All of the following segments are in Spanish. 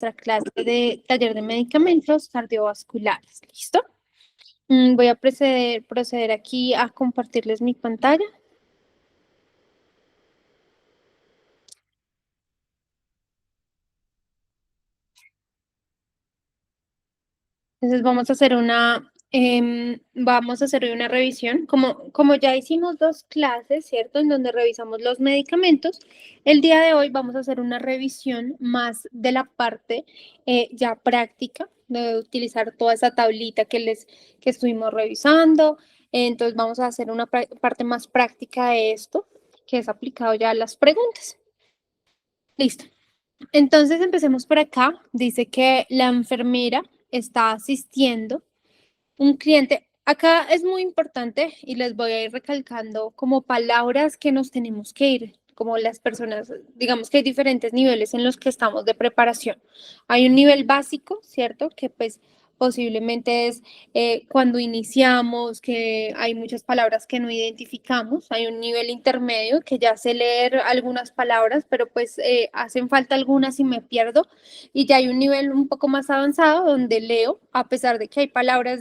nuestra clase de taller de medicamentos cardiovasculares. ¿Listo? Voy a proceder aquí a compartirles mi pantalla. Entonces vamos a hacer hoy una revisión. Como ya hicimos 2 clases, ¿cierto? En donde revisamos los medicamentos, el día de hoy vamos a hacer una revisión más de la parte ya práctica, de utilizar toda esa tablita que estuvimos revisando. Entonces vamos a hacer una parte más práctica de esto, que es aplicado ya a las preguntas. Listo. Entonces empecemos por acá. Dice que la enfermera está asistiendo un cliente. Acá es muy importante y les voy a ir recalcando como palabras que nos tenemos que ir, como las personas, digamos que hay diferentes niveles en los que estamos de preparación. Hay un nivel básico, ¿cierto? Que pues posiblemente es cuando iniciamos, que hay muchas palabras que no identificamos. Hay un nivel intermedio que ya sé leer algunas palabras, pero pues hacen falta algunas y me pierdo. Y ya hay un nivel un poco más avanzado donde leo, a pesar de que hay palabras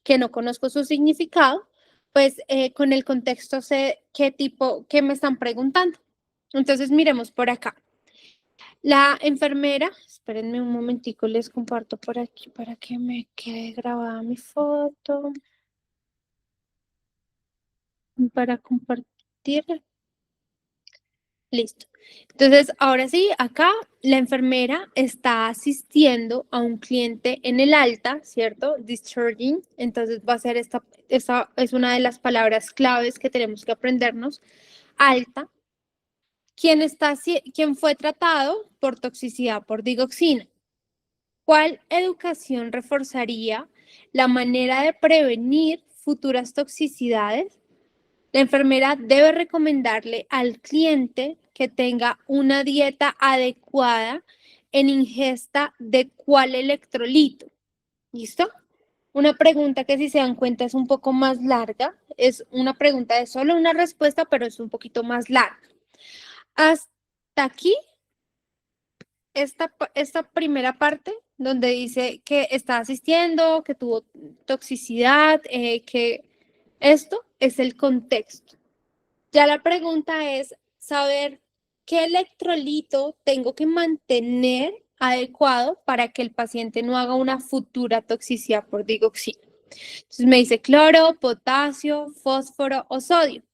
que no conozco su significado, pues con el contexto sé qué me están preguntando. Entonces miremos por acá. La enfermera, espérenme un momentico, les comparto por aquí para que me quede grabada mi foto. Para compartir. Listo. Entonces, ahora sí, acá la enfermera está asistiendo a un cliente en el alta, ¿cierto? Discharging. Entonces, va a ser esta es una de las palabras claves que tenemos que aprendernos. Alta. ¿Quién fue tratado por toxicidad por digoxina? ¿Cuál educación reforzaría la manera de prevenir futuras toxicidades? La enfermera debe recomendarle al cliente que tenga una dieta adecuada en ingesta de cuál electrolito. ¿Listo? Una pregunta que si se dan cuenta es un poco más larga. Es una pregunta de solo una respuesta, pero es un poquito más larga. Hasta aquí, esta primera parte donde dice que está asistiendo, que tuvo toxicidad, que esto es el contexto. Ya la pregunta es saber qué electrolito tengo que mantener adecuado para que el paciente no haga una futura toxicidad por digoxina. Entonces me dice cloro, potasio, fósforo o sodio.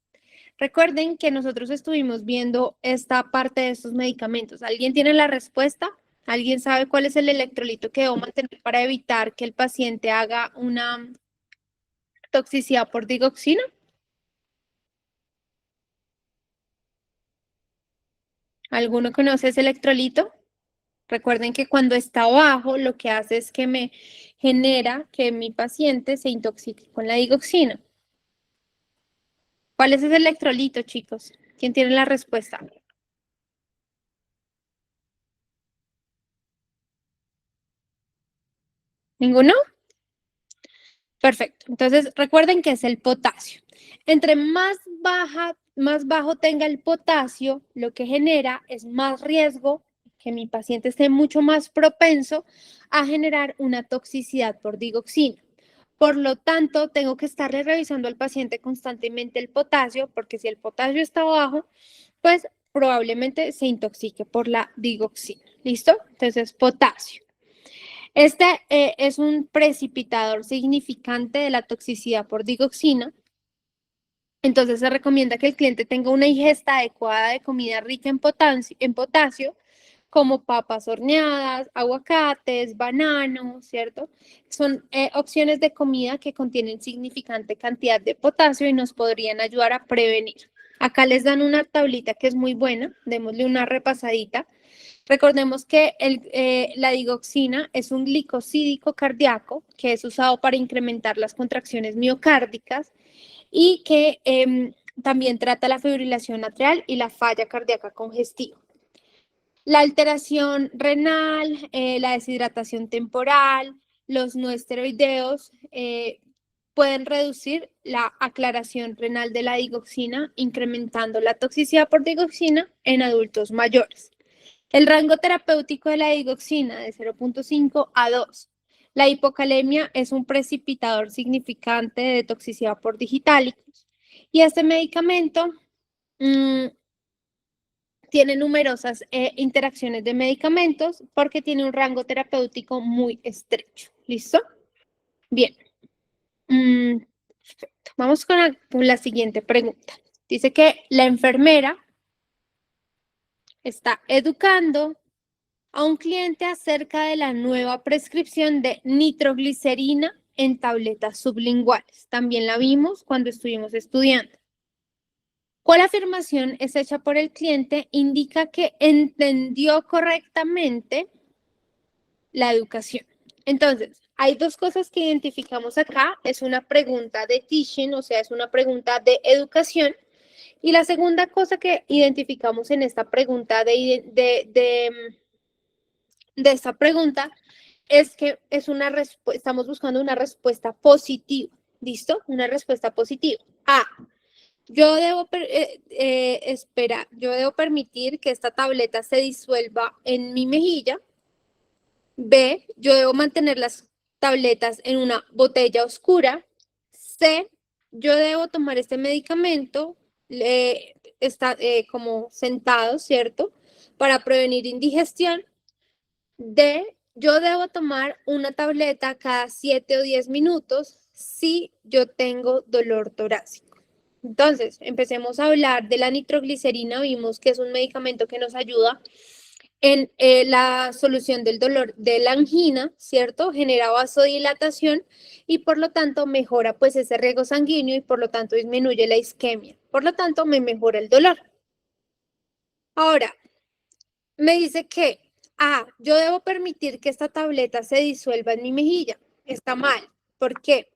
Recuerden que nosotros estuvimos viendo esta parte de estos medicamentos. ¿Alguien tiene la respuesta? ¿Alguien sabe cuál es el electrolito que debo mantener para evitar que el paciente haga una toxicidad por digoxina? ¿Alguno conoce ese electrolito? Recuerden que cuando está bajo, lo que hace es que me genera que mi paciente se intoxique con la digoxina. ¿Cuál es ese electrolito, chicos? ¿Quién tiene la respuesta? ¿Ninguno? Perfecto. Entonces, recuerden que es el potasio. Entre más bajo tenga el potasio, lo que genera es más riesgo que mi paciente esté mucho más propenso a generar una toxicidad por digoxina. Por lo tanto, tengo que estarle revisando al paciente constantemente el potasio, porque si el potasio está bajo, pues probablemente se intoxique por la digoxina. ¿Listo? Entonces, potasio. Este es un precipitador significante de la toxicidad por digoxina. Entonces se recomienda que el cliente tenga una ingesta adecuada de comida rica en potasio, como papas horneadas, aguacates, bananos, ¿cierto? Son opciones de comida que contienen significante cantidad de potasio y nos podrían ayudar a prevenir. Acá les dan una tablita que es muy buena, démosle una repasadita. Recordemos que la digoxina es un glicosídico cardíaco que es usado para incrementar las contracciones miocárdicas y que también trata la fibrilación atrial y la falla cardíaca congestiva. La alteración renal, la deshidratación temporal, los no esteroideos pueden reducir la aclaración renal de la digoxina, incrementando la toxicidad por digoxina en adultos mayores. El rango terapéutico de la digoxina de 0.5 a 2. La hipocalemia es un precipitador significante de toxicidad por digitálicos y este medicamento tiene numerosas interacciones de medicamentos porque tiene un rango terapéutico muy estrecho. ¿Listo? Bien. Perfecto. Vamos con la siguiente pregunta. Dice que la enfermera está educando a un cliente acerca de la nueva prescripción de nitroglicerina en tabletas sublinguales. También la vimos cuando estuvimos estudiando. ¿Cuál afirmación es hecha por el cliente? Indica que entendió correctamente la educación. Entonces, hay dos cosas que identificamos acá. Es una pregunta de teaching, o sea, es una pregunta de educación. Y la segunda cosa que identificamos en esta pregunta de esta pregunta es que estamos buscando una respuesta positiva. ¿Listo? Una respuesta positiva. A. Yo debo permitir que esta tableta se disuelva en mi mejilla. B. Yo debo mantener las tabletas en una botella oscura. C. Yo debo tomar este medicamento como sentado, ¿cierto? Para prevenir indigestión. D. Yo debo tomar una tableta cada 7 o 10 minutos si yo tengo dolor torácico. Entonces, empecemos a hablar de la nitroglicerina. Vimos que es un medicamento que nos ayuda en la solución del dolor de la angina, ¿cierto? Genera vasodilatación y por lo tanto mejora pues ese riego sanguíneo y por lo tanto disminuye la isquemia. Por lo tanto, me mejora el dolor. Ahora, me dice que, yo debo permitir que esta tableta se disuelva en mi mejilla. Está mal. ¿Por qué?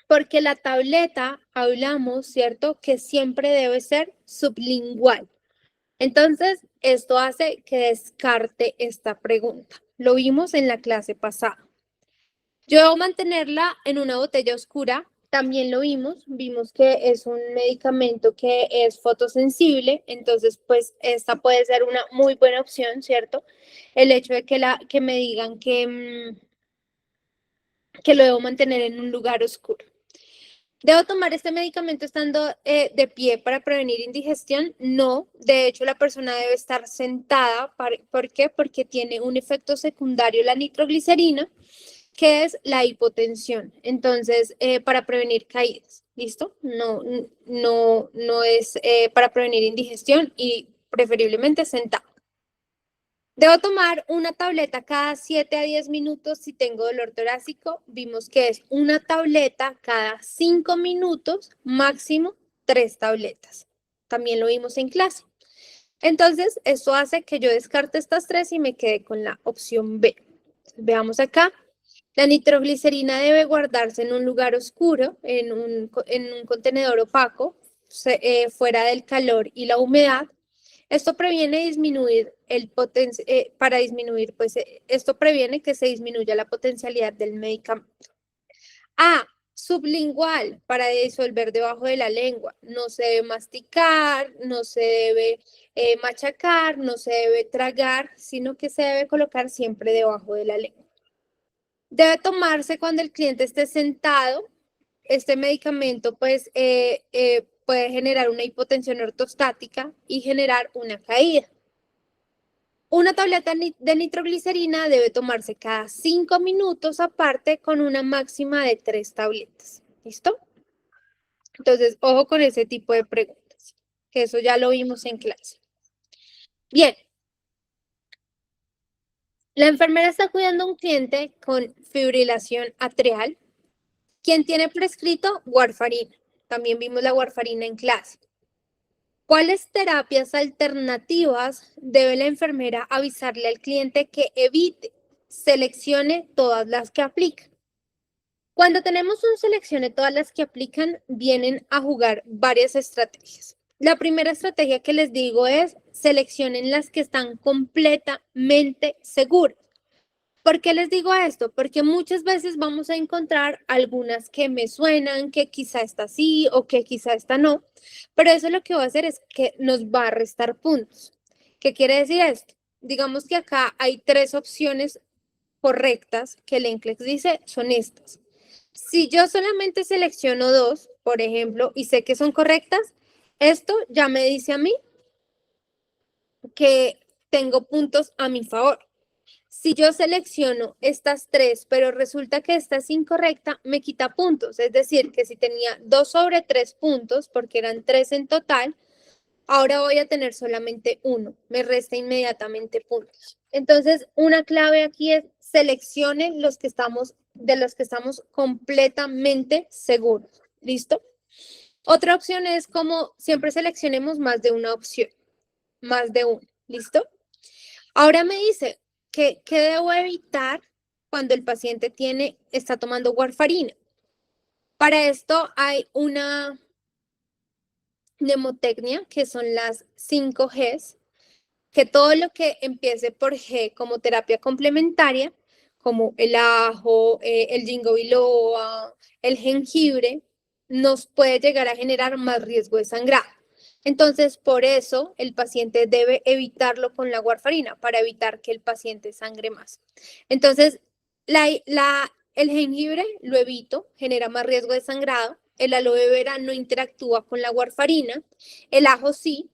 Porque la tableta, hablamos, ¿cierto? Que siempre debe ser sublingual. Entonces, esto hace que descarte esta pregunta. Lo vimos en la clase pasada. Yo debo mantenerla en una botella oscura. También lo vimos que es un medicamento que es fotosensible, entonces pues esta puede ser una muy buena opción, ¿cierto? El hecho de que me digan que lo debo mantener en un lugar oscuro. ¿Debo tomar este medicamento estando de pie para prevenir indigestión? No, de hecho la persona debe estar sentada. ¿Por qué? Porque tiene un efecto secundario la nitroglicerina, que es la hipotensión. Entonces, para prevenir caídas, ¿listo? No es para prevenir indigestión y preferiblemente sentado. Debo tomar una tableta cada 7 a 10 minutos si tengo dolor torácico. Vimos que es una tableta cada 5 minutos, máximo 3 tabletas. También lo vimos en clase. Entonces, esto hace que yo descarte estas 3 y me quede con la opción B. Veamos acá. La nitroglicerina debe guardarse en un lugar oscuro, en un contenedor opaco, fuera del calor y la humedad. Esto previene disminuir esto previene que se disminuya la potencialidad del medicamento. A. Sublingual, para disolver debajo de la lengua. No se debe masticar, no se debe machacar, no se debe tragar, sino que se debe colocar siempre debajo de la lengua. Debe tomarse cuando el cliente esté sentado. Este medicamento pues, puede generar una hipotensión ortostática y generar una caída. Una tableta de nitroglicerina debe tomarse cada 5 minutos aparte con una máxima de 3 tabletas. ¿Listo? Entonces, ojo con ese tipo de preguntas, que eso ya lo vimos en clase. Bien. La enfermera está cuidando a un cliente con fibrilación atrial, quien tiene prescrito warfarina. También vimos la warfarina en clase. ¿Cuáles terapias alternativas debe la enfermera avisarle al cliente que evite? Seleccione todas las que aplican. Cuando tenemos un seleccione todas las que aplican, vienen a jugar varias estrategias. La primera estrategia que les digo es seleccionen las que están completamente seguras. ¿Por qué les digo esto? Porque muchas veces vamos a encontrar algunas que me suenan, que quizá esta sí o que quizá esta no, pero eso lo que va a hacer es que nos va a restar puntos. ¿Qué quiere decir esto? Digamos que acá hay 3 opciones correctas que el NCLEX dice son estas. Si yo solamente selecciono 2, por ejemplo, y sé que son correctas, esto ya me dice a mí que tengo puntos a mi favor. Si yo selecciono estas 3, pero resulta que esta es incorrecta, me quita puntos. Es decir, que si tenía 2 sobre 3 puntos, porque eran 3 en total, ahora voy a tener solamente 1. Me resta inmediatamente puntos. Entonces, una clave aquí es seleccione de los que estamos completamente seguros. ¿Listo? Otra opción es como siempre seleccionemos más de una opción, más de una. ¿Listo? Ahora me dice que ¿qué debo evitar cuando el paciente está tomando warfarina? Para esto hay una mnemotecnia que son las 5 Gs, que todo lo que empiece por G como terapia complementaria, como el ajo, el ginkgo biloba, el jengibre, nos puede llegar a generar más riesgo de sangrado. Entonces, por eso el paciente debe evitarlo con la warfarina, para evitar que el paciente sangre más. Entonces, el jengibre lo evito, genera más riesgo de sangrado. El aloe vera no interactúa con la warfarina. El ajo sí,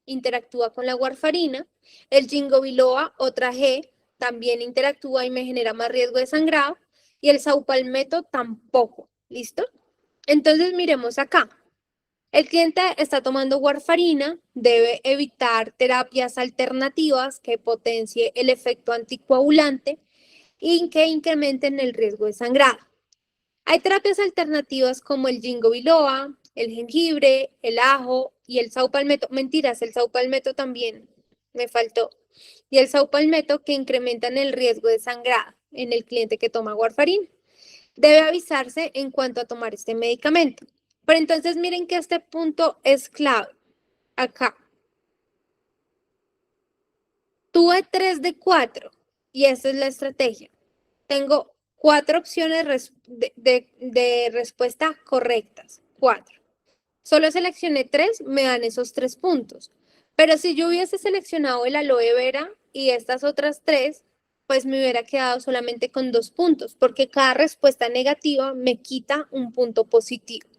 interactúa con la warfarina. El ginkgo biloba, otra G, también interactúa y me genera más riesgo de sangrado. Y el saupalmeto tampoco. ¿Listo? Entonces, miremos acá. El cliente está tomando warfarina, debe evitar terapias alternativas que potencie el efecto anticoagulante y que incrementen el riesgo de sangrado. Hay terapias alternativas como el ginkgo biloba, el jengibre, el ajo y el saupalmeto. Mentiras, el saupalmeto también me faltó. Y el saupalmeto que incrementan el riesgo de sangrado en el cliente que toma warfarina. Debe avisarse en cuanto a tomar este medicamento. Pero entonces miren que este punto es clave. Acá. Tuve 3 de 4 y esa es la estrategia. Tengo 4 opciones de respuesta correctas. 4. Solo seleccioné 3, me dan esos 3 puntos. Pero si yo hubiese seleccionado el aloe vera y estas otras 3, pues me hubiera quedado solamente con 2 puntos, porque cada respuesta negativa me quita un punto positivo.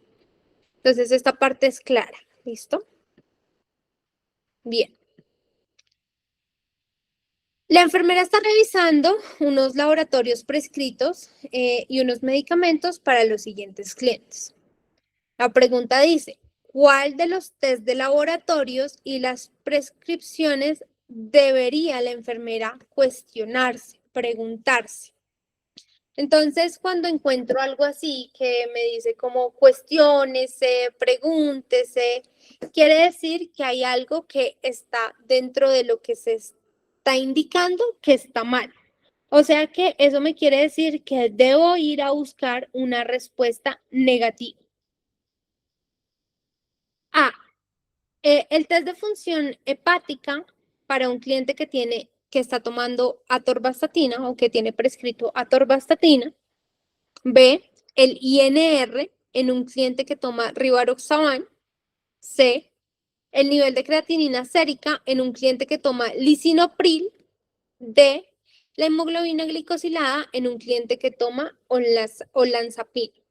Entonces, esta parte es clara. ¿Listo? Bien. La enfermera está revisando unos laboratorios prescritos y unos medicamentos para los siguientes clientes. La pregunta dice, ¿cuál de los test de laboratorios y las prescripciones debería la enfermera cuestionarse, preguntarse? Entonces, cuando encuentro algo así que me dice como cuestiónese, pregúntese, quiere decir que hay algo que está dentro de lo que se está indicando que está mal. O sea que eso me quiere decir que debo ir a buscar una respuesta negativa. A. El test de función hepática para un cliente que está tomando atorvastatina o que tiene prescrito atorvastatina. B. El INR en un cliente que toma rivaroxaban. C. El nivel de creatinina sérica en un cliente que toma lisinopril. D. La hemoglobina glicosilada en un cliente que toma olanzapine.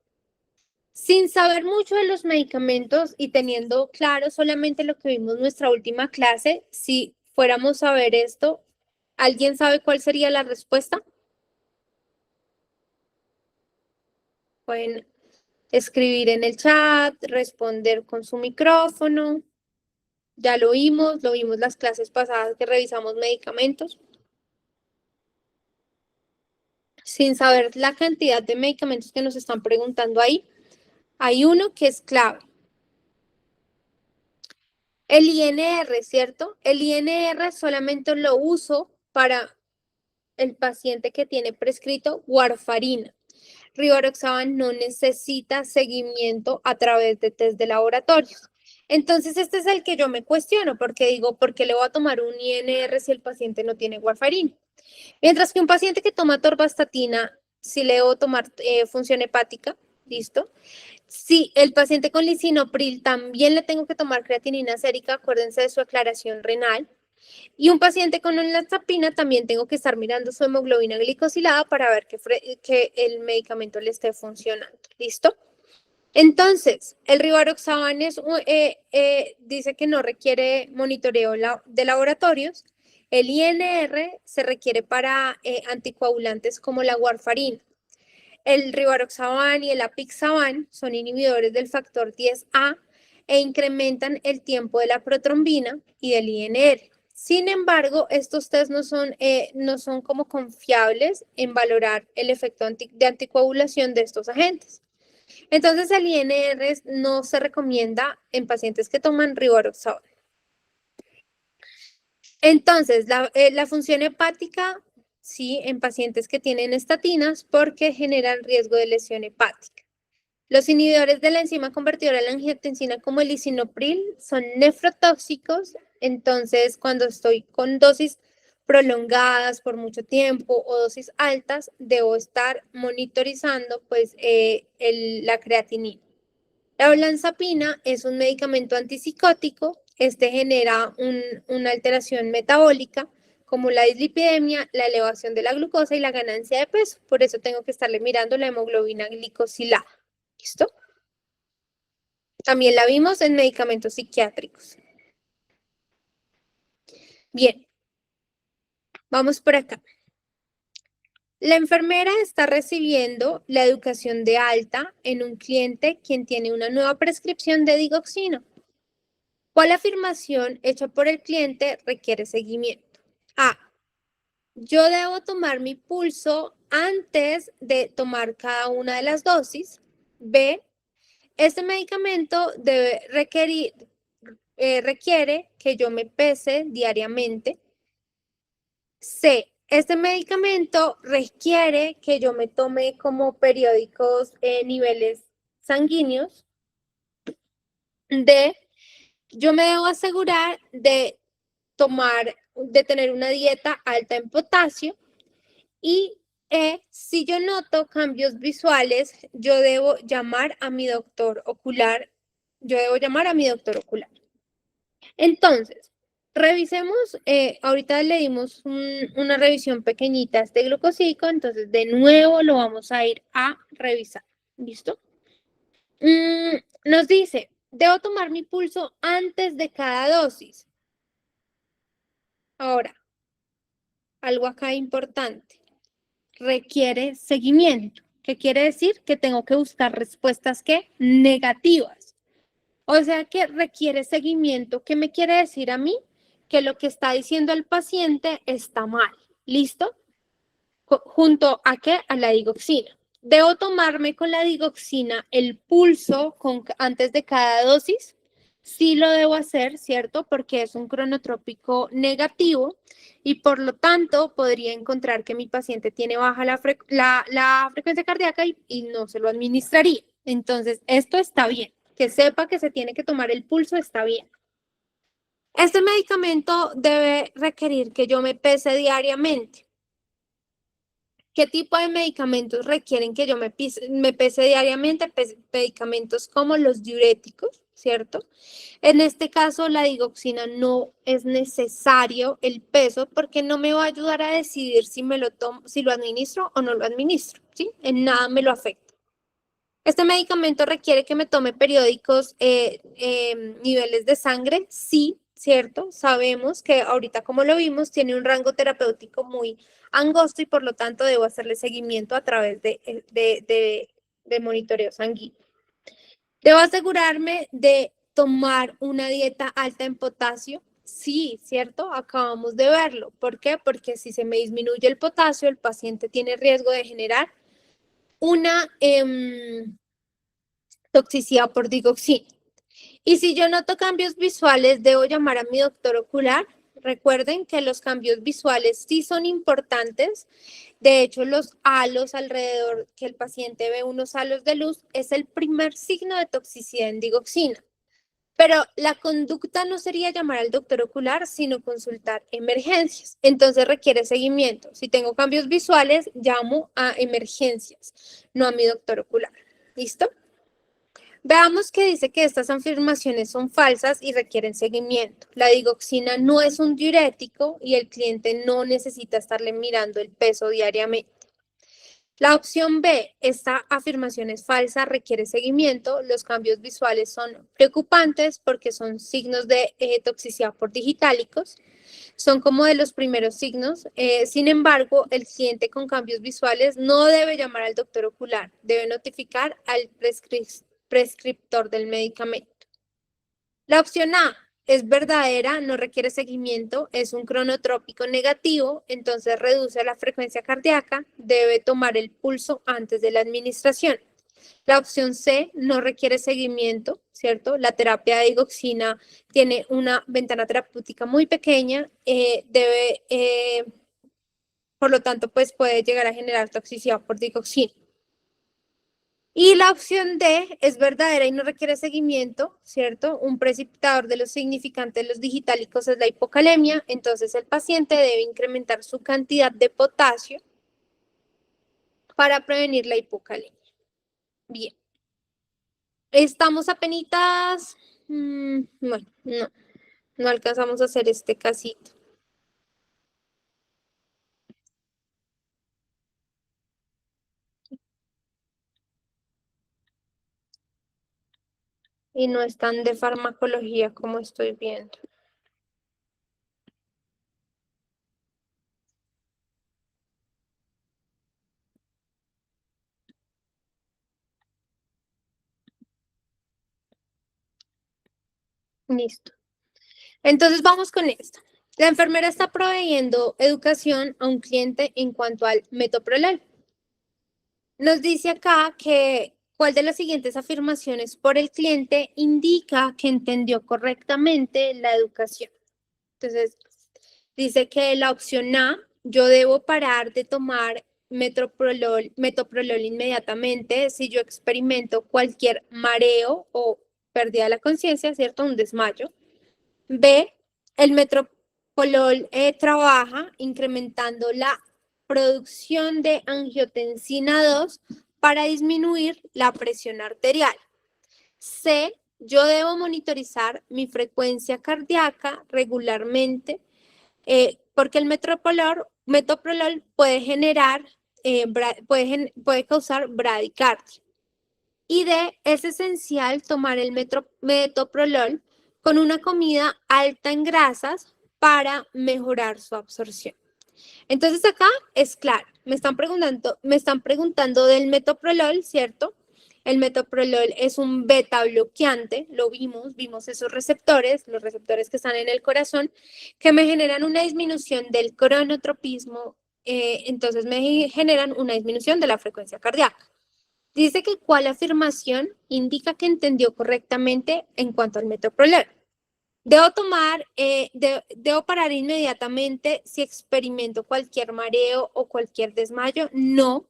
Sin saber mucho de los medicamentos y teniendo claro solamente lo que vimos en nuestra última clase, si fuéramos a ver esto, ¿alguien sabe cuál sería la respuesta? Pueden escribir en el chat, responder con su micrófono. Ya lo vimos las clases pasadas que revisamos medicamentos. Sin saber la cantidad de medicamentos que nos están preguntando ahí, hay uno que es clave. El INR, ¿cierto? El INR solamente lo uso para el paciente que tiene prescrito warfarina. Rivaroxaban no necesita seguimiento a través de test de laboratorios. Entonces, este es el que yo me cuestiono, porque digo, ¿por qué le voy a tomar un INR si el paciente no tiene warfarina? Mientras que un paciente que toma atorvastatina, si le debo tomar función hepática, ¿listo? Si el paciente con lisinopril también le tengo que tomar creatinina sérica, acuérdense de su aclaración renal. Y un paciente con olanzapina también tengo que estar mirando su hemoglobina glicosilada para ver que el medicamento le esté funcionando. ¿Listo? Entonces, el rivaroxaban dice que no requiere monitoreo de laboratorios. El INR se requiere para anticoagulantes como la warfarina. El rivaroxaban y el apixaban son inhibidores del factor 10A e incrementan el tiempo de la protrombina y del INR. Sin embargo, estos test no son como confiables en valorar el efecto de anticoagulación de estos agentes. Entonces, el INR no se recomienda en pacientes que toman rivaroxaban. Entonces, la función hepática, sí, en pacientes que tienen estatinas porque generan riesgo de lesión hepática. Los inhibidores de la enzima convertidora de la angiotensina como el lisinopril son nefrotóxicos, entonces cuando estoy con dosis prolongadas por mucho tiempo o dosis altas, debo estar monitorizando pues la creatinina. La olanzapina es un medicamento antipsicótico. Este genera una alteración metabólica como la dislipidemia, la elevación de la glucosa y la ganancia de peso. Por eso tengo que estarle mirando la hemoglobina glicosilada. ¿Listo? También la vimos en medicamentos psiquiátricos. Bien, vamos por acá. La enfermera está recibiendo la educación de alta en un cliente quien tiene una nueva prescripción de digoxina. ¿Cuál afirmación hecha por el cliente requiere seguimiento? A. Yo debo tomar mi pulso antes de tomar cada una de las dosis. B. Este medicamento requiere que yo me pese diariamente. C. Este medicamento requiere que yo me tome como periódicos niveles sanguíneos. D. Yo me debo asegurar de tener una dieta alta en potasio. Y si yo noto cambios visuales, yo debo llamar a mi doctor ocular. Entonces, revisemos, ahorita le dimos una revisión pequeñita a este glucosídico, entonces de nuevo lo vamos a ir a revisar. ¿Listo? Nos dice, debo tomar mi pulso antes de cada dosis. Ahora, algo acá importante. Requiere seguimiento. ¿Qué quiere decir? Que tengo que buscar respuestas negativas. O sea que requiere seguimiento. ¿Qué me quiere decir a mí? Que lo que está diciendo el paciente está mal. ¿Listo? ¿Junto a qué? A la digoxina. ¿Debo tomarme con la digoxina el pulso antes de cada dosis? Sí lo debo hacer, ¿cierto? Porque es un cronotrópico negativo y por lo tanto podría encontrar que mi paciente tiene baja la frecuencia cardíaca y no se lo administraría. Entonces, esto está bien. Que sepa que se tiene que tomar el pulso está bien. Este medicamento debe requerir que yo me pese diariamente. ¿Qué tipo de medicamentos requieren que yo me pese diariamente? Medicamentos como los diuréticos, ¿cierto? En este caso, la digoxina no es necesario el peso porque no me va a ayudar a decidir si lo administro o no lo administro, ¿sí? En nada me lo afecta. ¿Este medicamento requiere que me tome periódicos niveles de sangre? Sí, ¿cierto? Sabemos que ahorita, como lo vimos, tiene un rango terapéutico muy angosto y por lo tanto debo hacerle seguimiento a través de monitoreo sanguíneo. Debo asegurarme de tomar una dieta alta en potasio. Sí, ¿cierto? Acabamos de verlo. ¿Por qué? Porque si se me disminuye el potasio, el paciente tiene riesgo de generar una toxicidad por digoxina. Y si yo noto cambios visuales, debo llamar a mi doctor ocular. Recuerden que los cambios visuales sí son importantes. De hecho, los halos alrededor, que el paciente ve unos halos de luz, es el primer signo de toxicidad en digoxina. Pero la conducta no sería llamar al doctor ocular, sino consultar emergencias. Entonces requiere seguimiento. Si tengo cambios visuales, llamo a emergencias, no a mi doctor ocular. ¿Listo? Veamos que dice que estas afirmaciones son falsas y requieren seguimiento. La digoxina no es un diurético y el cliente no necesita estarle mirando el peso diariamente. La opción B, esta afirmación es falsa, requiere seguimiento. Los cambios visuales son preocupantes porque son signos de toxicidad por digitálicos. Son como de los primeros signos. Sin embargo, el cliente con cambios visuales no debe llamar al doctor ocular, debe notificar al prescriptor del medicamento. La opción A es verdadera, no requiere seguimiento, es un cronotrópico negativo, entonces reduce la frecuencia cardíaca, debe tomar el pulso antes de la administración. La opción C no requiere seguimiento, ¿cierto? La terapia de digoxina tiene una ventana terapéutica muy pequeña, por lo tanto, pues puede llegar a generar toxicidad por digoxina. Y la opción D es verdadera y no requiere seguimiento, ¿cierto? Un precipitador de los significantes de los digitálicos es la hipocalemia, entonces el paciente debe incrementar su cantidad de potasio para prevenir la hipocalemia. Bien. Estamos apenitas, bueno, no alcanzamos a hacer este casito. Y no están de farmacología como estoy viendo. Listo. Entonces vamos con esto. La enfermera está proveyendo educación a un cliente en cuanto al metoprolol. Nos dice acá que cuál de las siguientes afirmaciones por el cliente indica que entendió correctamente la educación. Entonces, dice que la opción A, yo debo parar de tomar metoprolol inmediatamente si yo experimento cualquier mareo o pérdida de la conciencia, ¿cierto? Un desmayo. B, el metoprolol trabaja incrementando la producción de angiotensina 2 para disminuir la presión arterial. C, yo debo monitorizar mi frecuencia cardíaca regularmente porque el metoprolol puede generar, puede causar bradicardia. Y D, es esencial tomar el metoprolol con una comida alta en grasas para mejorar su absorción. Entonces acá es claro, me están preguntando del metoprolol, ¿cierto? El metoprolol es un beta bloqueante, lo vimos esos receptores, los receptores que están en el corazón, que me generan una disminución del cronotropismo, entonces me generan una disminución de la frecuencia cardíaca. Dice que cuál afirmación indica que entendió correctamente en cuanto al metoprolol. Debo parar inmediatamente si experimento cualquier mareo o cualquier desmayo. No,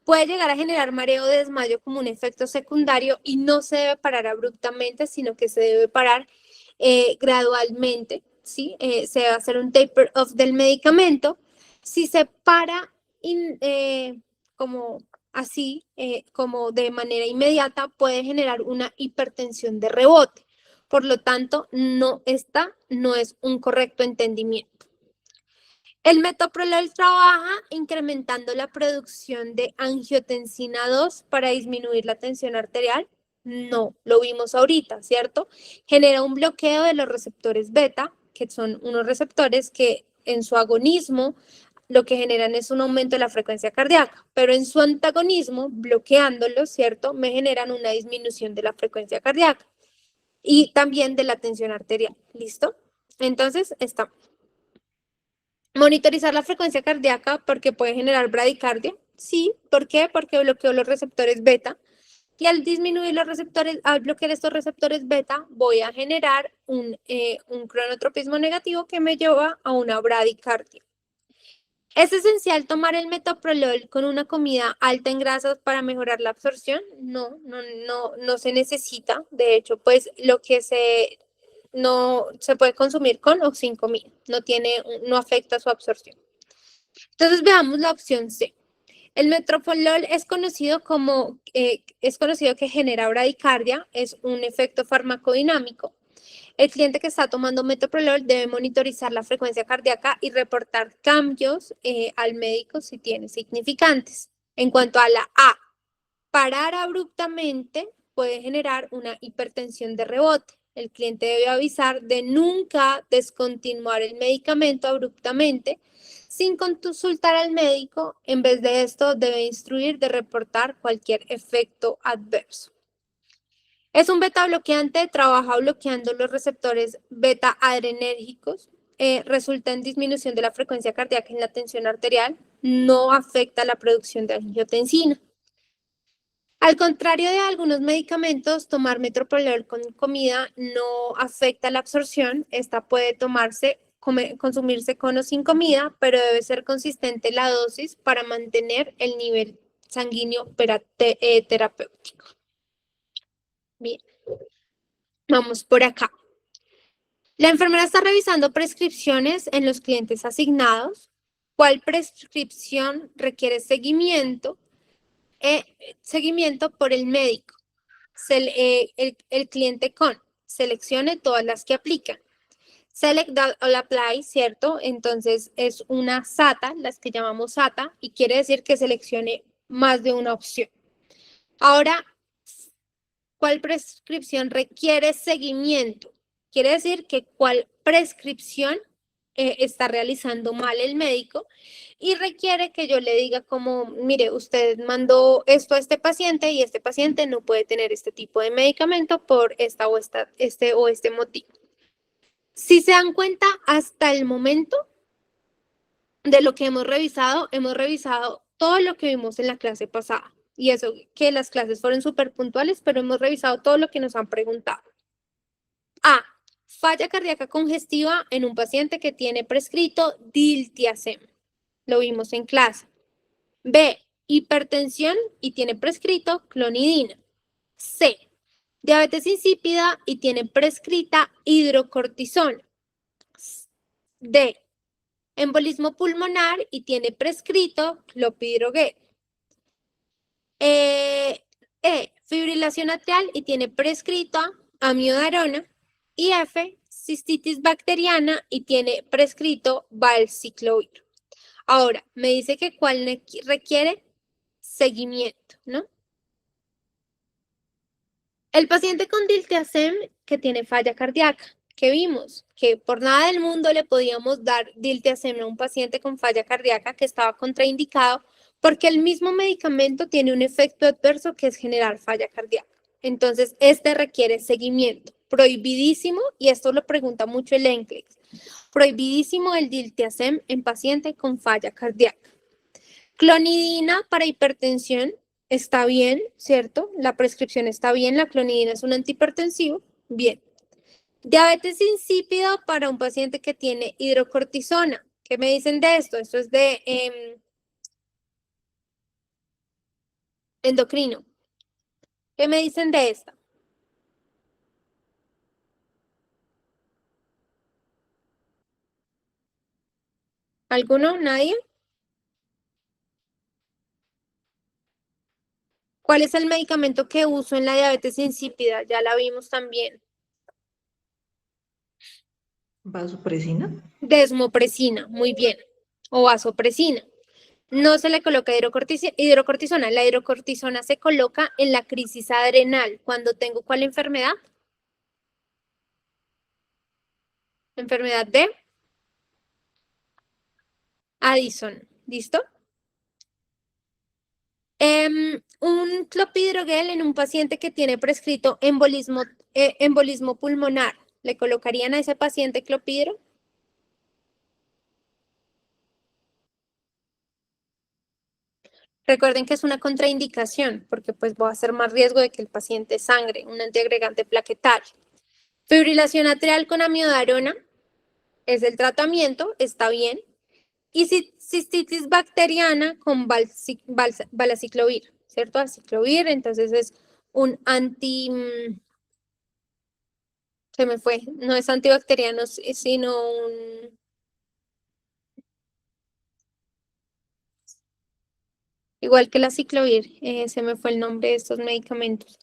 puede llegar a generar mareo o desmayo como un efecto secundario y no se debe parar abruptamente, sino que se debe parar gradualmente, ¿sí? Se debe hacer un taper off del medicamento. Si se para como así, como de manera inmediata, puede generar una hipertensión de rebote. Por lo tanto, no es un correcto entendimiento. El metoprolol trabaja incrementando la producción de angiotensina 2 para disminuir la tensión arterial. No, lo vimos ahorita, ¿cierto? Genera un bloqueo de los receptores beta, que son unos receptores que en su agonismo lo que generan es un aumento de la frecuencia cardíaca, pero en su antagonismo, bloqueándolos, ¿cierto? Me generan una disminución de la frecuencia cardíaca y también de la tensión arterial. ¿Listo? Entonces, está. Monitorizar la frecuencia cardíaca porque puede generar bradicardia. Sí, ¿por qué? Porque bloqueo los receptores beta. Y al disminuir los receptores, al bloquear estos receptores beta, voy a generar un cronotropismo negativo que me lleva a una bradicardia. ¿Es esencial tomar el metoprolol con una comida alta en grasas para mejorar la absorción? No se necesita. De hecho, pues lo que no se puede consumir con o sin comida. No afecta su absorción. Entonces veamos la opción C. El metoprolol es conocido que genera bradicardia, es un efecto farmacodinámico. El cliente que está tomando metoprolol debe monitorizar la frecuencia cardíaca y reportar cambios al médico si tiene significantes. En cuanto a la A, parar abruptamente puede generar una hipertensión de rebote. El cliente debe avisar de nunca descontinuar el medicamento abruptamente sin consultar al médico. En vez de esto, debe instruir de reportar cualquier efecto adverso. Es un beta bloqueante, trabaja bloqueando los receptores beta adrenérgicos, resulta en disminución de la frecuencia cardíaca en la tensión arterial, no afecta la producción de angiotensina. Al contrario de algunos medicamentos, tomar metoprolol con comida no afecta la absorción. Esta puede consumirse con o sin comida, pero debe ser consistente la dosis para mantener el nivel sanguíneo terapéutico. Bien, vamos por acá. La enfermera está revisando prescripciones en los clientes asignados. ¿Cuál prescripción requiere seguimiento? Seguimiento por el médico. El cliente con seleccione todas las que aplican. Select all apply, ¿cierto? Entonces es una SATA, las que llamamos SATA, y quiere decir que seleccione más de una opción. Ahora, ¿cuál prescripción requiere seguimiento? Quiere decir que cuál prescripción está realizando mal el médico y requiere que yo le diga como, mire, usted mandó esto a este paciente y este paciente no puede tener este tipo de medicamento por este motivo. Si se dan cuenta, hasta el momento de lo que hemos revisado todo lo que vimos en la clase pasada. Y eso, que las clases fueron súper puntuales, pero hemos revisado todo lo que nos han preguntado. A. Falla cardíaca congestiva en un paciente que tiene prescrito diltiazem. Lo vimos en clase. B. Hipertensión y tiene prescrito clonidina. C. Diabetes insípida y tiene prescrita hidrocortisona. D. Embolismo pulmonar y tiene prescrito clopidogrel. Fibrilación atrial y tiene prescrito amiodarona. Y F, cistitis bacteriana y tiene prescrito valciclovir. Ahora, me dice que cuál requiere seguimiento, ¿no? El paciente con diltiazem que tiene falla cardíaca, que vimos que por nada del mundo le podíamos dar diltiazem a un paciente con falla cardíaca que estaba contraindicado porque el mismo medicamento tiene un efecto adverso que es generar falla cardíaca. Entonces, este requiere seguimiento. Prohibidísimo, y esto lo pregunta mucho el NCLEX, prohibidísimo el diltiazem en paciente con falla cardíaca. Clonidina para hipertensión está bien, ¿cierto? La prescripción está bien, la clonidina es un antihipertensivo, bien. Diabetes insípido para un paciente que tiene hidrocortisona. ¿Qué me dicen de esto? Esto es de endocrino. ¿Qué me dicen de esta? ¿Alguno? ¿Nadie? ¿Cuál es el medicamento que uso en la diabetes insípida? Ya la vimos también. ¿Vasopresina? Desmopresina, muy bien. O vasopresina. No se le coloca hidrocortisona. La hidrocortisona se coloca en la crisis adrenal. Cuando tengo ¿cuál enfermedad? Enfermedad de Addison. ¿Listo? Un clopidogrel en un paciente que tiene prescrito embolismo pulmonar. ¿Le colocarían a ese paciente clopidro? Recuerden que es una contraindicación porque pues va a ser más riesgo de que el paciente sangre, un antiagregante plaquetario. Fibrilación atrial con amiodarona es el tratamiento, está bien. Y cistitis bacteriana con valaciclovir, ¿cierto? Aciclovir, entonces es un se me fue, no es antibacteriano, sino un, igual que la ciclovir, se me fue el nombre de estos medicamentos.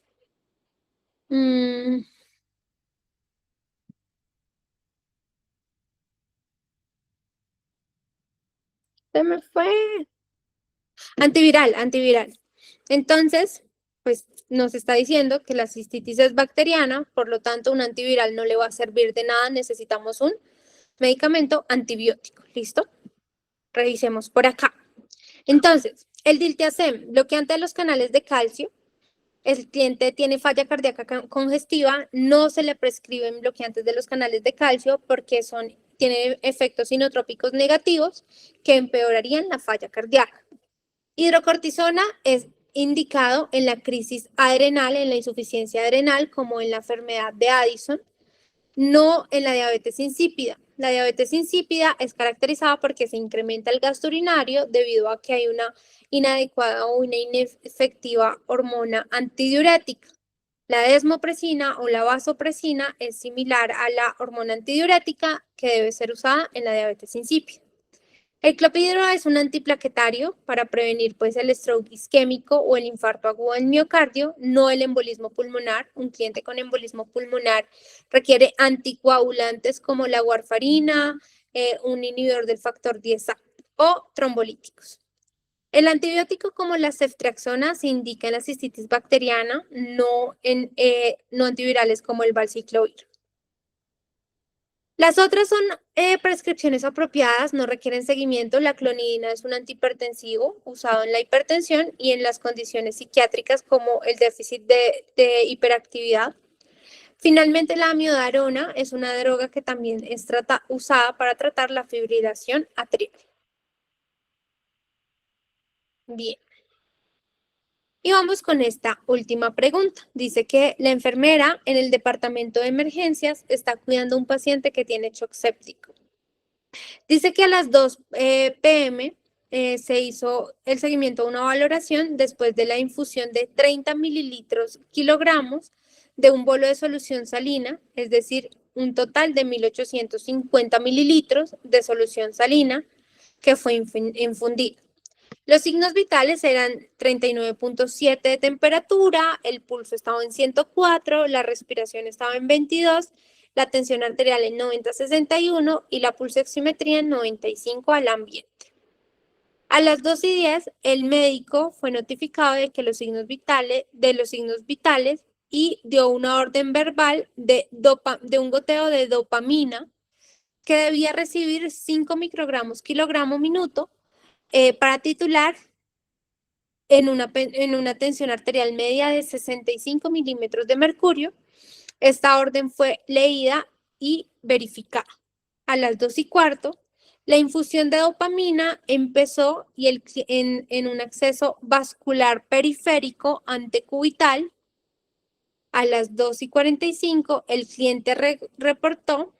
Se me fue. Antiviral. Entonces, pues nos está diciendo que la cistitis es bacteriana, por lo tanto un antiviral no le va a servir de nada, necesitamos un medicamento antibiótico. ¿Listo? Revisemos por acá. Entonces, el diltiazem, bloqueante de los canales de calcio. El cliente tiene falla cardíaca congestiva, no se le prescriben bloqueantes de los canales de calcio porque tienen efectos inotrópicos negativos que empeorarían la falla cardíaca. Hidrocortisona es indicado en la crisis adrenal, en la insuficiencia adrenal, como en la enfermedad de Addison, no en la diabetes insípida. La diabetes insípida es caracterizada porque se incrementa el gasto urinario debido a que hay una inadecuada o una inefectiva hormona antidiurética. La desmopresina o la vasopresina es similar a la hormona antidiurética que debe ser usada en la diabetes insípida. El clopidogrel es un antiplaquetario para prevenir pues, el stroke isquémico o el infarto agudo del miocardio, no el embolismo pulmonar. Un cliente con embolismo pulmonar requiere anticoagulantes como la warfarina, un inhibidor del factor 10A o trombolíticos. El antibiótico como la ceftriaxona se indica en la cistitis bacteriana, no antivirales como el valciclovir. Las otras son prescripciones apropiadas, no requieren seguimiento. La clonidina es un antihipertensivo usado en la hipertensión y en las condiciones psiquiátricas como el déficit de hiperactividad. Finalmente, la amiodarona es una droga que también es usada para tratar la fibrilación atrial. Bien. Y vamos con esta última pregunta. Dice que la enfermera en el departamento de emergencias está cuidando a un paciente que tiene shock séptico. Dice que a las 2 p.m. Se hizo el seguimiento a una valoración después de la infusión de 30 mililitros kilogramos de un bolo de solución salina, es decir, un total de 1.850 mililitros de solución salina que fue infundida. Los signos vitales eran 39.7 de temperatura, el pulso estaba en 104, la respiración estaba en 22, la tensión arterial en 90-61 y la pulsoximetría en 95 al ambiente. A las 2:10, el médico fue notificado de los signos vitales y dio una orden verbal de un goteo de dopamina que debía recibir 5 microgramos kilogramo minuto para titular en una tensión arterial media de 65 milímetros de mercurio. Esta orden fue leída y verificada. A las 2:15, la infusión de dopamina empezó y en un acceso vascular periférico antecubital. A las 2:45, el cliente reportó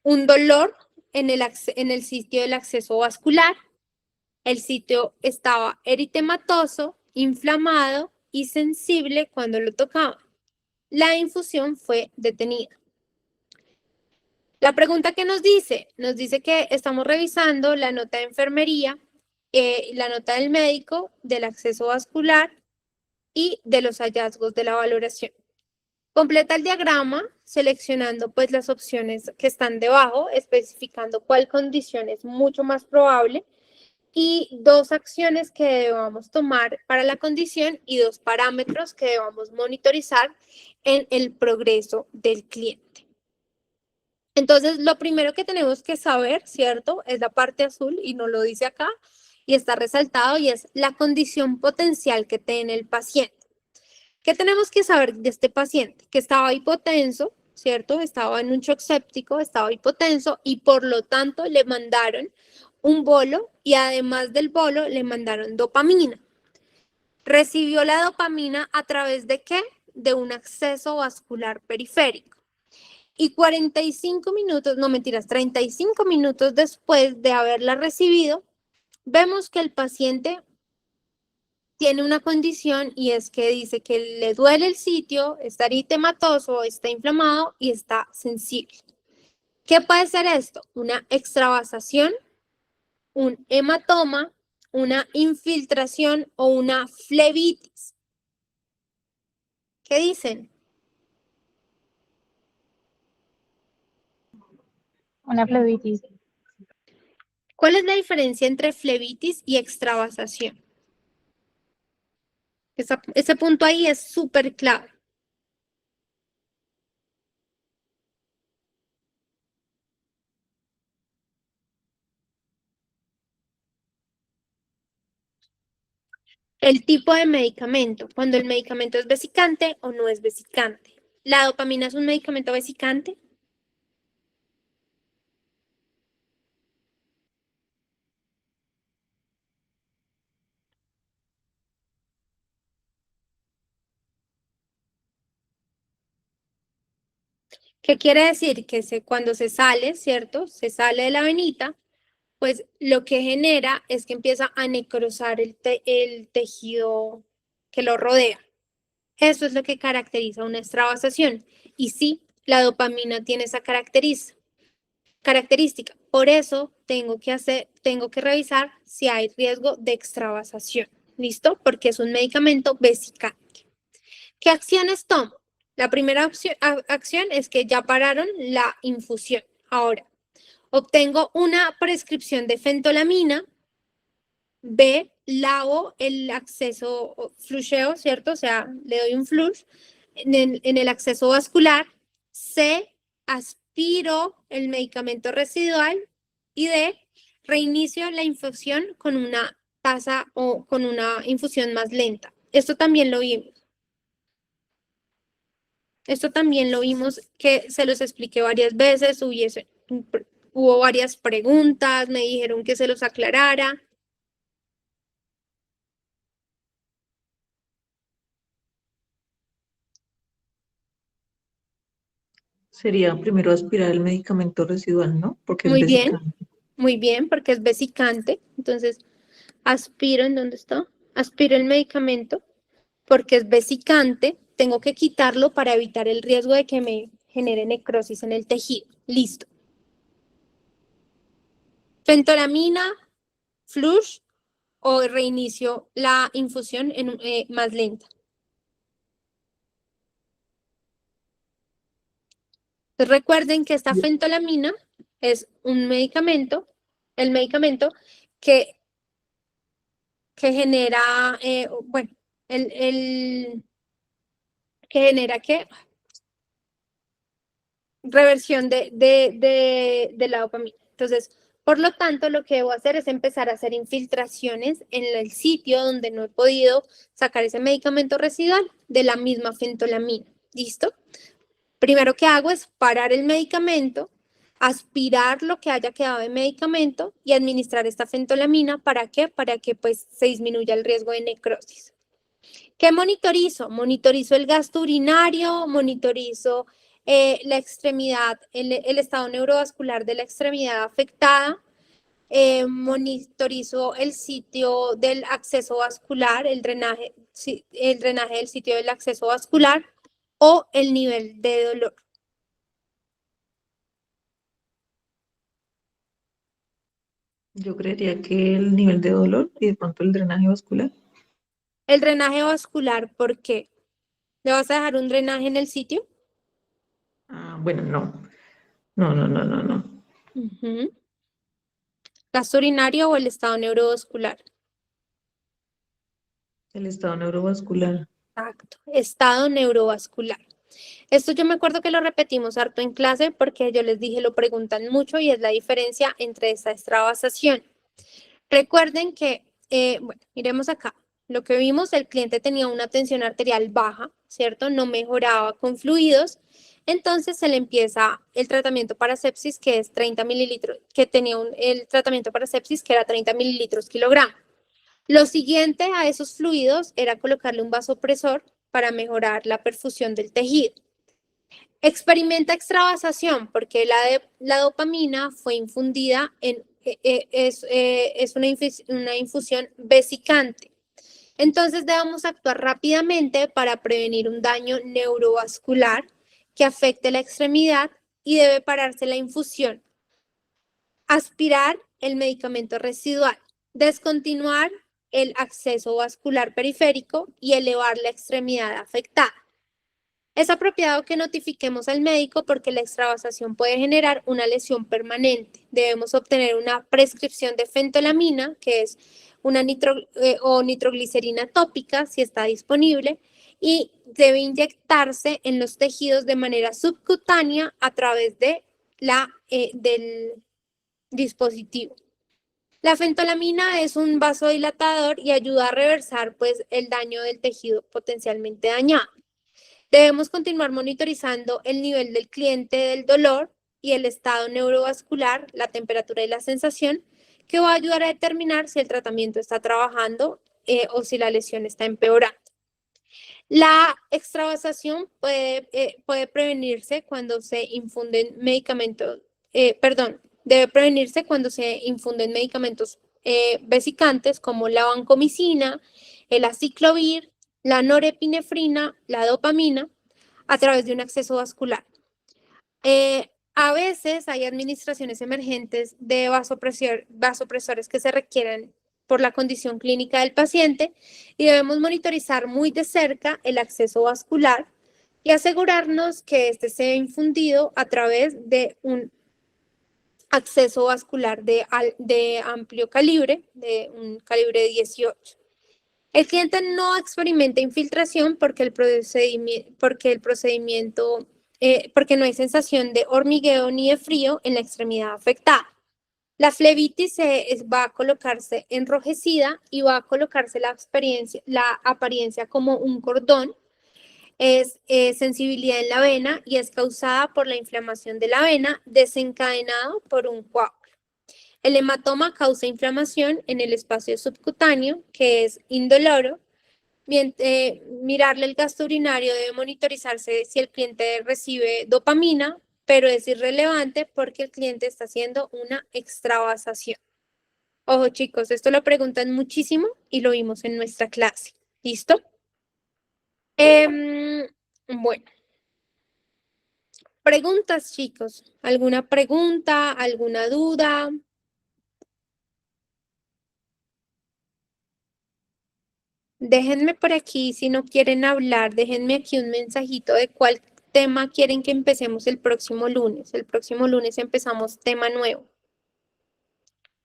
un dolor en el sitio del acceso vascular. El sitio estaba eritematoso, inflamado y sensible cuando lo tocaba. La infusión fue detenida. La pregunta que nos dice que estamos revisando la nota de enfermería, la nota del médico, del acceso vascular y de los hallazgos de la valoración. Completa el diagrama seleccionando pues las opciones que están debajo, especificando cuál condición es mucho más probable y 2 acciones que debamos tomar para la condición y 2 parámetros que debamos monitorizar en el progreso del cliente. Entonces, lo primero que tenemos que saber, ¿cierto? Es la parte azul y no lo dice acá y está resaltado y es la condición potencial que tiene el paciente. ¿Qué tenemos que saber de este paciente? Que estaba hipotenso, ¿cierto? Estaba en un shock séptico, estaba hipotenso y por lo tanto le mandaron un bolo y además del bolo le mandaron dopamina. Recibió la dopamina a través de ¿qué? De un acceso vascular periférico. Y 35 minutos después de haberla recibido, vemos que el paciente tiene una condición y es que dice que le duele el sitio, está eritematoso, está inflamado y está sensible. ¿Qué puede ser esto? Una extravasación un hematoma, una infiltración o una flebitis. ¿Qué dicen? Una flebitis. ¿Cuál es la diferencia entre flebitis y extravasación? Ese punto ahí es súper clave. El tipo de medicamento, cuando el medicamento es vesicante o no es vesicante. ¿La dopamina es un medicamento vesicante? ¿Qué quiere decir? Que cuando se sale, ¿cierto? Se sale de la venita, pues lo que genera es que empieza a necrosar el tejido que lo rodea. Eso es lo que caracteriza una extravasación. Y sí, la dopamina tiene esa característica. Por eso tengo que revisar si hay riesgo de extravasación. ¿Listo? Porque es un medicamento vesicante. ¿Qué acciones tomo? La primera acción es que ya pararon la infusión. Ahora, obtengo una prescripción de fentolamina. B, lavo el acceso, flusheo, ¿cierto? O sea, le doy un flush en el acceso vascular. C, aspiro el medicamento residual. Y D, reinicio la infusión con una tasa o con una infusión más lenta. Esto también lo vimos. Esto también lo vimos que se los expliqué varias veces, hubo varias preguntas, me dijeron que se los aclarara. Sería primero aspirar el medicamento residual, ¿no? Porque es Muy bien, vesicante. muy bien, porque es vesicante. Entonces, aspiro, ¿en dónde está? Aspiro el medicamento porque es vesicante. Tengo que quitarlo para evitar el riesgo de que me genere necrosis en el tejido. Listo. Fentolamina, flush o reinicio la infusión más lenta. Entonces, recuerden que esta fentolamina es un medicamento, el medicamento que, que genera, bueno, que genera ¿qué? Reversión de la dopamina. Entonces, por lo tanto, lo que debo hacer es empezar a hacer infiltraciones en el sitio donde no he podido sacar ese medicamento residual de la misma fentolamina. ¿Listo? Primero que hago es parar el medicamento, aspirar lo que haya quedado de medicamento y administrar esta fentolamina. ¿Para qué? Para que pues se disminuya el riesgo de necrosis. ¿Qué monitorizo? Monitorizo el gasto urinario, monitorizo la extremidad, el estado neurovascular de la extremidad afectada, monitorizo el sitio del acceso vascular, el drenaje del sitio del acceso vascular o el nivel de dolor. Yo creería que el nivel de dolor y de pronto el drenaje vascular. El drenaje vascular, ¿por qué? ¿Le vas a dejar un drenaje en el sitio? Ah, bueno, no. No, no, no, no, no. ¿Gasto urinario o el estado neurovascular? El estado neurovascular. Exacto, estado neurovascular. Esto yo me acuerdo que lo repetimos harto en clase porque yo les dije, lo preguntan mucho y es la diferencia entre esta extravasación. Recuerden que, bueno, miremos acá. Lo que vimos, el cliente tenía una tensión arterial baja, ¿cierto? No mejoraba con fluidos. Entonces se le empieza el tratamiento para sepsis, que es 30 mililitros, que tenía el tratamiento para sepsis, que era 30 mililitros kilogramo. Lo siguiente a esos fluidos era colocarle un vasopresor para mejorar la perfusión del tejido. Experimenta extravasación porque la dopamina fue infundida es una infusión vesicante. Entonces debemos actuar rápidamente para prevenir un daño neurovascular que afecte la extremidad y debe pararse la infusión aspirar el medicamento residual, descontinuar el acceso vascular periférico y elevar la extremidad afectada. Es apropiado que notifiquemos al médico porque la extravasación puede generar una lesión permanente. Debemos obtener una prescripción de fentolamina, que es una nitroglicerina tópica, si está disponible, y debe inyectarse en los tejidos de manera subcutánea a través de del dispositivo. La fentolamina es un vasodilatador y ayuda a reversar pues, el daño del tejido potencialmente dañado. Debemos continuar monitorizando el nivel del cliente del dolor y el estado neurovascular, la temperatura y la sensación, que va a ayudar a determinar si el tratamiento está trabajando o si la lesión está empeorando. La extravasación puede prevenirse cuando se infunden medicamentos, debe prevenirse cuando se infunden medicamentos vesicantes como la vancomicina, el aciclovir, la norepinefrina, la dopamina, a través de un acceso vascular. A veces hay administraciones emergentes de vasopresores que se requieren por la condición clínica del paciente y debemos monitorizar muy de cerca el acceso vascular y asegurarnos que este sea infundido a través de un acceso vascular de amplio calibre, de un calibre 18. El cliente no experimenta infiltración porque no hay sensación de hormigueo ni de frío en la extremidad afectada. La flebitis va a colocarse enrojecida y va a colocarse la apariencia como un cordón. Es sensibilidad en la vena y es causada por la inflamación de la vena desencadenado por un coágulo. El hematoma causa inflamación en el espacio subcutáneo, que es indoloro. Mirarle el gasto urinario debe monitorizarse si el cliente recibe dopamina, pero es irrelevante porque el cliente está haciendo una extravasación. Ojo chicos, esto lo preguntan muchísimo y lo vimos en nuestra clase. ¿Listo? Bueno. Preguntas chicos. ¿Alguna pregunta? ¿Alguna duda? Déjenme por aquí, si no quieren hablar, déjenme aquí un mensajito de cuál tema quieren que empecemos el próximo lunes. El próximo lunes empezamos tema nuevo.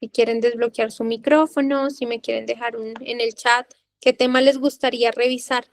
Si quieren desbloquear su micrófono, si me quieren dejar en el chat, ¿qué tema les gustaría revisar?